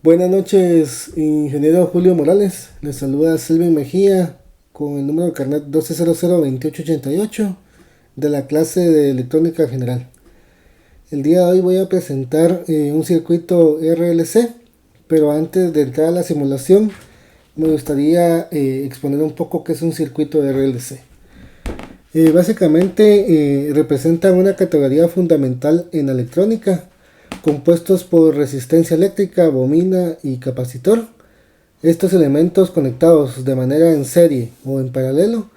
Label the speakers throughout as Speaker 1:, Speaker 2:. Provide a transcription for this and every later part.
Speaker 1: Buenas noches, ingeniero Julio Morales. Les saluda Selvin Mejía con el número de carnet 12002888 de la clase de electrónica general. El día de hoy voy a presentar un circuito RLC, pero antes de entrar a la simulación me gustaría exponer un poco qué es un circuito RLC. Básicamente representan una categoría fundamental en la electrónica, compuestos por resistencia eléctrica, bobina y capacitor. Estos elementos conectados de manera en serie o en paralelo,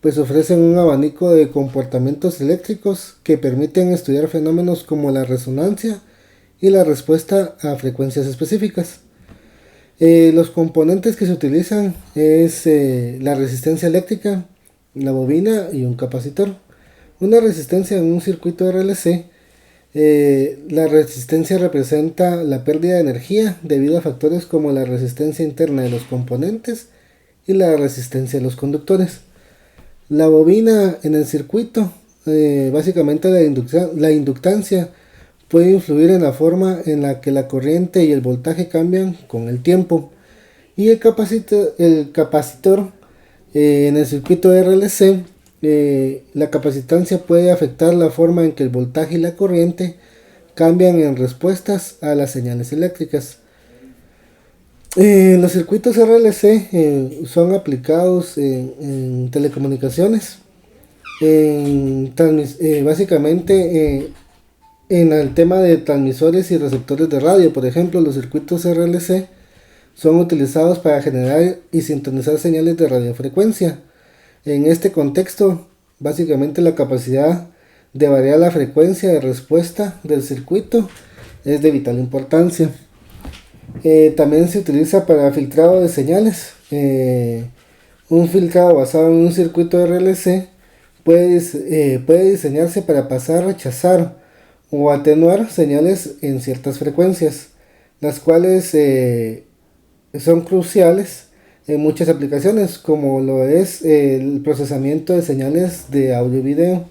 Speaker 1: pues ofrecen un abanico de comportamientos eléctricos que permiten estudiar fenómenos como la resonancia y la respuesta a frecuencias específicas. Los componentes que se utilizan es la resistencia eléctrica, la bobina y un capacitor. Una resistencia en un circuito RLC, la resistencia representa la pérdida de energía debido a factores como la resistencia interna de los componentes y la resistencia de los conductores. La bobina en el circuito, básicamente la inductancia puede influir en la forma en la que la corriente y el voltaje cambian con el tiempo. Y el capacitor en el circuito RLC, la capacitancia puede afectar la forma en que el voltaje y la corriente cambian en respuestas a las señales eléctricas. Los circuitos RLC son aplicados en telecomunicaciones, básicamente en el tema de transmisores y receptores de radio. Por ejemplo, los circuitos RLC son utilizados para generar y sintonizar señales de radiofrecuencia. En este contexto, básicamente la capacidad de variar la frecuencia de respuesta del circuito es de vital importancia. También se utiliza para filtrado de señales. Un filtrado basado en un circuito RLC puede diseñarse para pasar, rechazar o atenuar señales en ciertas frecuencias, las cuales son cruciales en muchas aplicaciones, como lo es el procesamiento de señales de audio y video.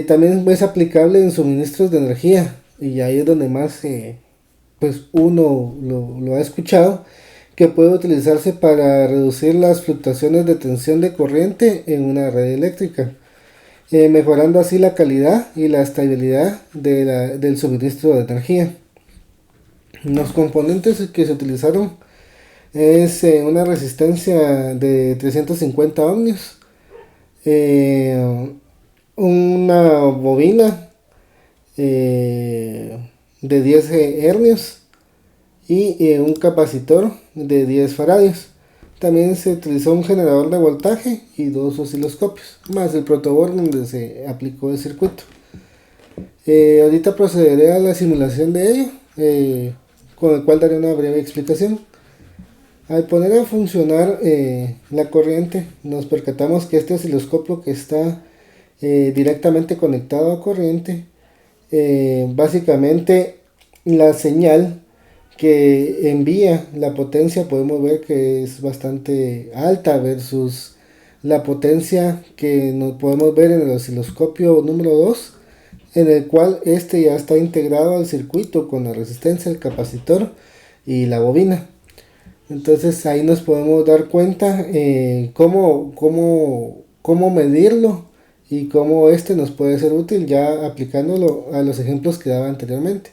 Speaker 1: También es aplicable en suministros de energía, y ahí es donde más pues uno lo ha escuchado, que puede utilizarse para reducir las fluctuaciones de tensión de corriente en una red eléctrica, mejorando así la calidad y la estabilidad del suministro de energía. Los componentes que se utilizaron es una resistencia de 350 ohmios, una bobina de 10 hercios y un capacitor de 10 faradios. También se utilizó un generador de voltaje y dos osciloscopios, más el protoboard donde se aplicó el circuito. Ahorita procederé a la simulación de ello, con el cual daré una breve explicación. Al poner a funcionar la corriente, nos percatamos que este osciloscopio que está directamente conectado a corriente, básicamente la señal que envía la potencia podemos ver que es bastante alta versus la potencia que nos podemos ver en el osciloscopio número 2, en el cual este ya está integrado al circuito con la resistencia, el capacitor y la bobina. Entonces ahí nos podemos dar cuenta cómo medirlo y cómo este nos puede ser útil ya aplicándolo a los ejemplos que daba anteriormente.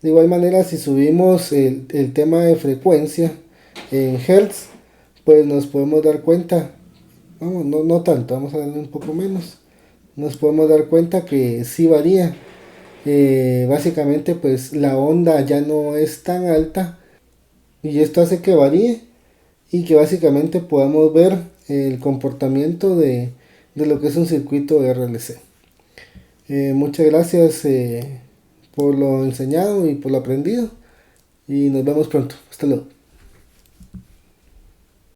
Speaker 1: De igual manera, si subimos el tema de frecuencia en Hertz, pues nos podemos dar cuenta, no tanto, vamos a darle un poco menos, nos podemos dar cuenta que sí varía. Básicamente pues la onda ya no es tan alta, y esto hace que varíe y que básicamente podamos ver el comportamiento de lo que es un circuito de RLC. Muchas gracias por lo enseñado y por lo aprendido, y nos vemos pronto. Hasta luego.